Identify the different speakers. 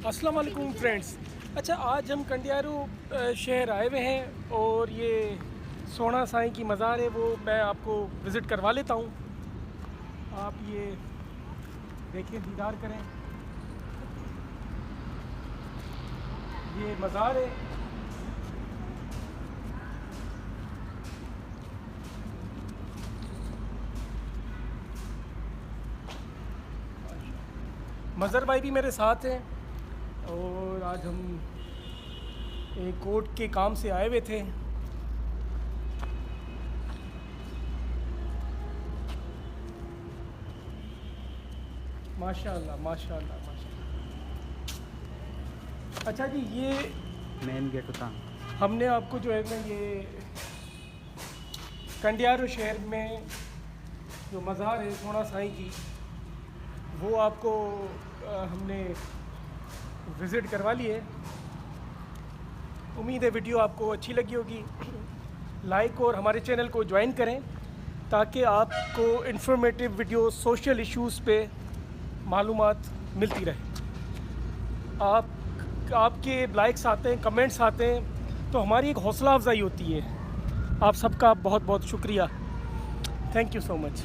Speaker 1: अस्सलाम वालेकुम फ्रेंड्स। अच्छा, आज हम कंडियारू शहर आए हुए हैं और ये सोना साईं की मज़ार है, वो मैं आपको विज़िट करवा लेता हूँ। आप ये देखें, दीदार करें। ये मज़ार है। मज़हर भाई भी मेरे साथ हैं और आज हम एक कोर्ट के काम से आए हुए थे। माशाल्लाह माशाल्लाह माशाल्लाह। अच्छा जी, ये
Speaker 2: मेन गेट होता।
Speaker 1: हमने आपको जो है ना, ये कंडियारू शहर में जो मज़ार है सोना साईं की, वो आपको हमने विज़िट करवा ली है। उम्मीद है वीडियो आपको अच्छी लगी होगी। लाइक और हमारे चैनल को ज्वाइन करें ताकि आपको इन्फॉर्मेटिव वीडियो सोशल इश्यूज़ पे मालूमात मिलती रहे। आपके लाइक्स आते हैं, कमेंट्स आते हैं, तो हमारी एक हौसला अफजाई होती है। आप सबका बहुत बहुत शुक्रिया। Thank you so much.